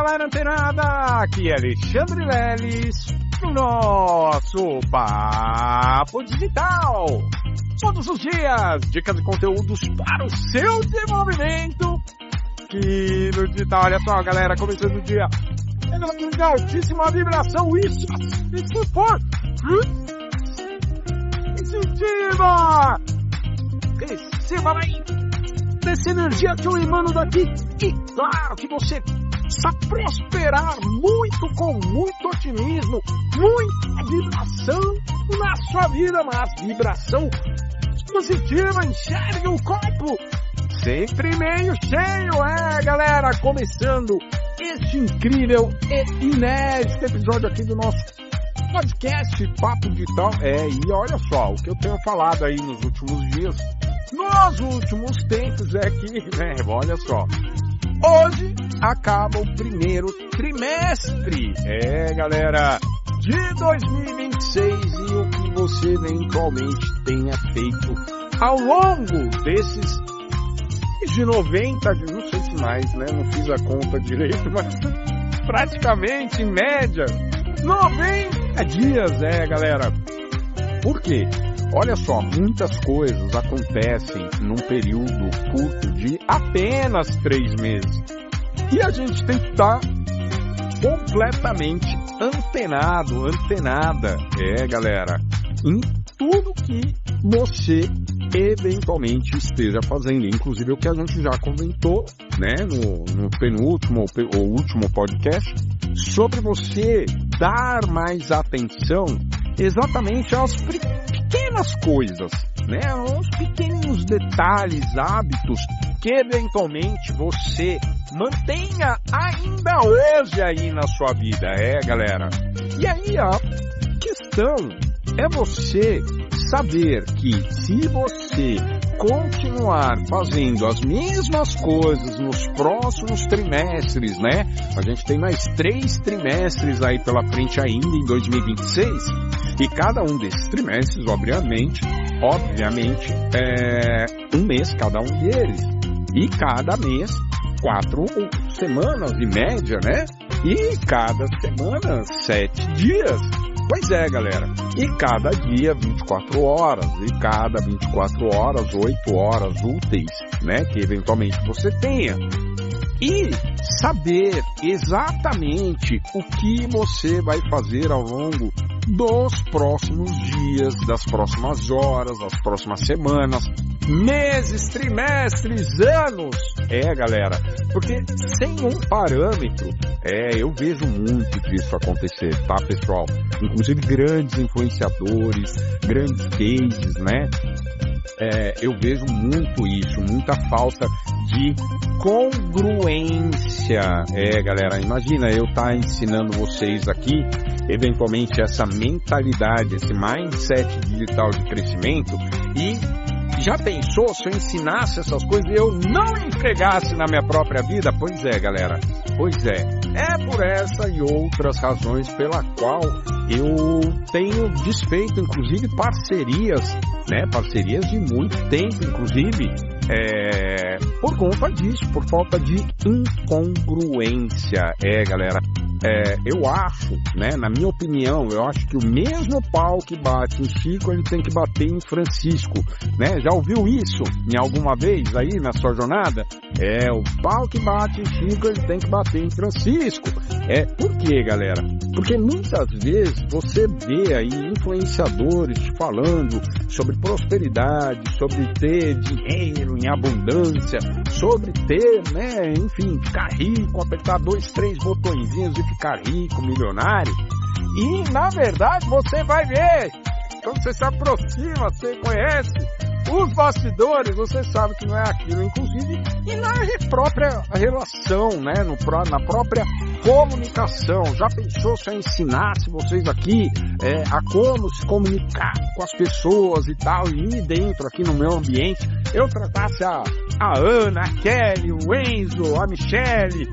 galera antenada, aqui é Alexandre Leles, no nosso Papo Digital. Todos os dias, dicas e conteúdos para o seu desenvolvimento aqui no digital. Olha só, galera, começando o dia de altíssima vibração, isso for incentiva, receba aí dessa energia que eu emano daqui, e claro que você precisa prosperar muito, com muito otimismo, muita vibração na sua vida, mas vibração positiva. Enxergue o copo sempre meio cheio, galera, começando este incrível e inédito episódio aqui do nosso podcast Papo Digital. E olha só, o que eu tenho falado aí nos últimos dias, nos últimos tempos, é que, olha só, hoje acaba o primeiro trimestre, galera, de 2026, e o que você eventualmente tenha feito ao longo desses de 90, não sei se mais, não fiz a conta direito, mas praticamente, em média, 90 dias, galera. Por quê? Olha só, muitas coisas acontecem num período curto de apenas 3 meses. E a gente tem que estar completamente antenada, galera, em tudo que você eventualmente esteja fazendo, inclusive o que a gente já comentou, no penúltimo ou último podcast, sobre você dar mais atenção exatamente às pequenas coisas, aos pequenos detalhes, hábitos que eventualmente você mantenha ainda hoje aí na sua vida, galera. E aí a questão é você saber que se você continuar fazendo as mesmas coisas nos próximos trimestres, a gente tem mais 3 trimestres aí pela frente ainda em 2026, e cada um desses trimestres, obviamente, é um mês cada um deles, e cada mês 4 semanas em média, e cada semana 7 dias. Pois galera, e cada dia 24 horas, e cada 24 horas, 8 horas úteis, que eventualmente você tenha. E saber exatamente o que você vai fazer ao longo dos próximos dias, das próximas horas, das próximas semanas, meses, trimestres, anos. Galera, porque sem um parâmetro, eu vejo muito disso acontecer, tá, pessoal? Inclusive grandes influenciadores, grandes cases, eu vejo muito isso, muita falta de congruência. Galera, imagina eu estar ensinando vocês aqui, eventualmente, essa mentalidade, esse mindset digital de crescimento, e já pensou se eu ensinasse essas coisas e eu não empregasse na minha própria vida? Pois galera, é por essa e outras razões pela qual eu tenho desfeito, inclusive, parcerias de muito tempo, inclusive, por conta disso, por falta de incongruência, galera. Eu acho, na minha opinião, eu acho que o mesmo pau que bate em Chico, ele tem que bater em Francisco, Já ouviu isso em alguma vez aí na sua jornada? O pau que bate em Chico, ele tem que bater em Francisco. Por quê, galera? Porque muitas vezes você vê aí influenciadores falando sobre prosperidade, sobre ter dinheiro em abundância, sobre ter, enfim, ficar rico, apertar 2, 3 botõezinhos e ficar rico, milionário. E, na verdade, você vai ver, quando você se aproxima, você conhece os bastidores, você sabe que não é aquilo, inclusive, e na própria relação, na própria comunicação. Já pensou se eu ensinasse vocês aqui a como se comunicar com as pessoas e tal, e dentro aqui no meu ambiente, eu tratasse a Ana, a Kelly, o Enzo, a Michele,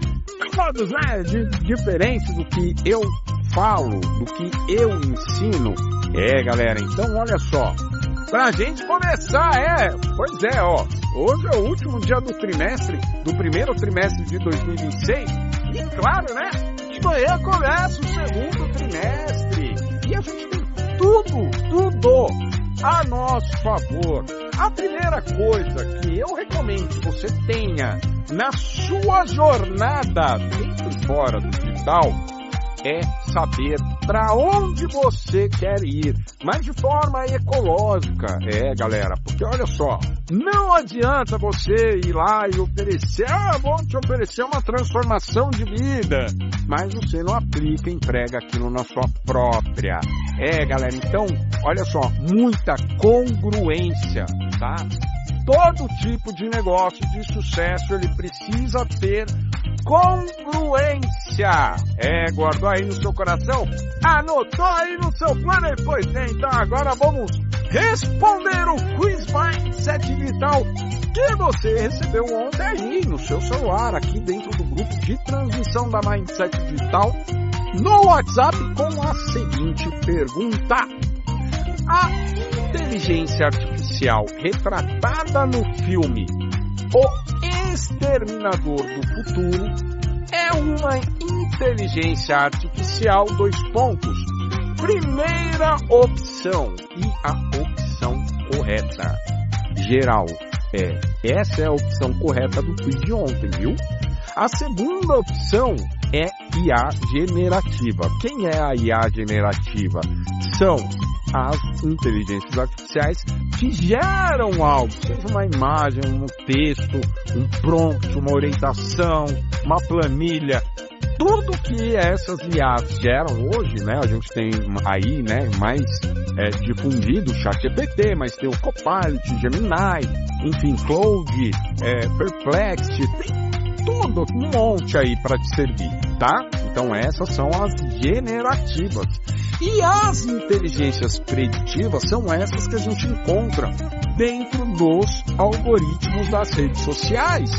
todos, diferentes do que eu falo, do que eu ensino. Galera, então olha só, pra gente começar, hoje é o último dia do trimestre, do primeiro trimestre de 2026, E claro, né? De manhã começa o segundo trimestre. E a gente tem tudo a nosso favor. A primeira coisa que eu recomendo que você tenha na sua jornada dentro e fora do digital é saber para onde você quer ir, mas de forma ecológica, galera, porque olha só, não adianta você ir lá e oferecer, vou te oferecer uma transformação de vida, mas você não aplica e emprega aquilo na sua própria. Galera, então, olha só, muita congruência, tá? Todo tipo de negócio de sucesso, ele precisa ter congruência. Guardou aí no seu coração? Anotou aí no seu plano? Pois bem, então agora vamos responder o Quiz Mindset Digital que você recebeu ontem aí no seu celular, aqui dentro do grupo de transmissão da Mindset Digital, no WhatsApp, com a seguinte pergunta. A inteligência artificial retratada no filme O Exterminador do Futuro é uma inteligência artificial, Primeira opção e a opção correta. Geral. Essa é a opção correta do quiz de ontem, viu? A segunda opção é IA generativa. Quem é a IA generativa? São as inteligências artificiais que geram algo, seja uma imagem, um texto, um prompt, uma orientação, uma planilha. Tudo que essas IAs geram hoje, né? A gente tem aí, né, mais difundido o ChatGPT, mas tem o Copilot, Gemini, enfim, Claude, Perplexity, tem tudo, um monte aí para te servir, tá? Então essas são as generativas. E as inteligências preditivas são essas que a gente encontra dentro dos algoritmos das redes sociais.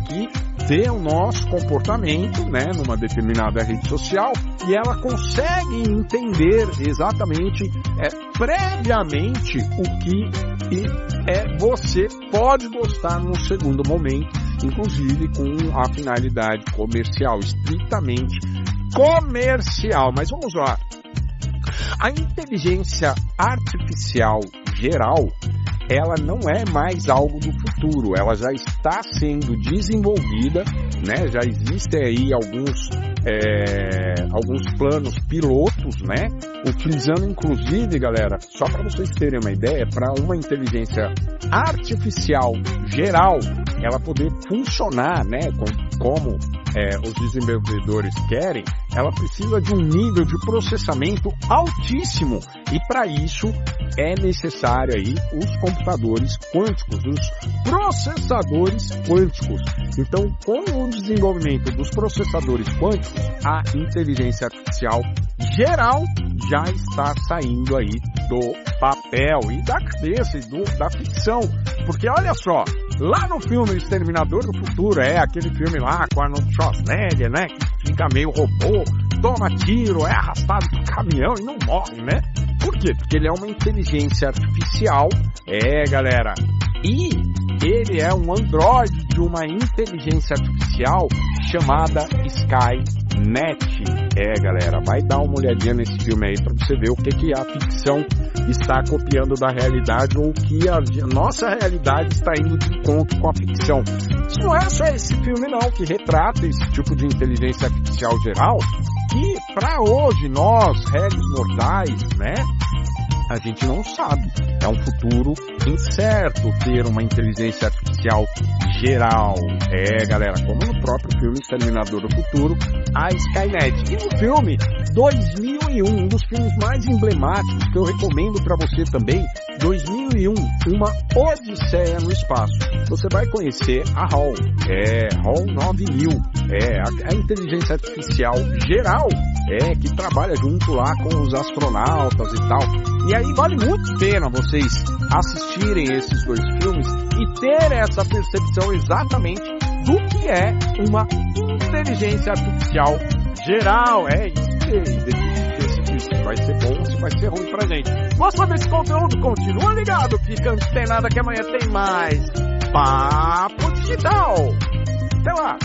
Que vê o nosso comportamento, né, numa determinada rede social, e ela consegue entender exatamente, previamente, o que você pode gostar num segundo momento, inclusive com a finalidade comercial, estritamente comercial. Mas vamos lá. A inteligência artificial geral, ela não é mais algo do futuro, ela já está sendo desenvolvida, né? Já existem aí alguns planos pilotos, né? Utilizando inclusive, galera, só para vocês terem uma ideia, para uma inteligência artificial geral, ela poder funcionar, né? Como os desenvolvedores querem, ela precisa de um nível de processamento altíssimo, e para isso é necessário aí os computadores quânticos, os processadores quânticos. Então, com o desenvolvimento dos processadores quânticos, a inteligência artificial geral já está saindo aí do papel e da cabeça e da ficção. Porque olha só, lá no filme Exterminador do Futuro, aquele filme lá com Arnold Schwarzenegger, né, que fica meio robô, toma tiro, é arrastado por caminhão e não morre, né? Por quê? Porque ele é uma inteligência artificial, galera, e ele é um androide de uma inteligência artificial chamada Skynet. Galera, vai dar uma olhadinha nesse filme aí para você ver o que a ficção está copiando da realidade, ou que a nossa realidade está indo de encontro com a ficção. Não é só esse filme não que retrata esse tipo de inteligência artificial geral, que para hoje nós, réis mortais, né, a gente não sabe. É um futuro incerto ter uma inteligência artificial geral. Galera, como no próprio filme Exterminador do Futuro, a Skynet. E no filme 2001, um dos filmes mais emblemáticos que eu recomendo para você também, 2001, Uma Odisseia no Espaço. Você vai conhecer a HAL, HAL 9000, a inteligência artificial geral, que trabalha junto lá com os astronautas e tal. E aí vale muito a pena vocês assistirem esses dois filmes e ter essa percepção exatamente do que é uma inteligência artificial geral. Se vai ser bom ou se vai ser ruim pra gente. Gostou desse conteúdo? Continua ligado, fica antenado que amanhã tem mais Papo Digital. Até lá!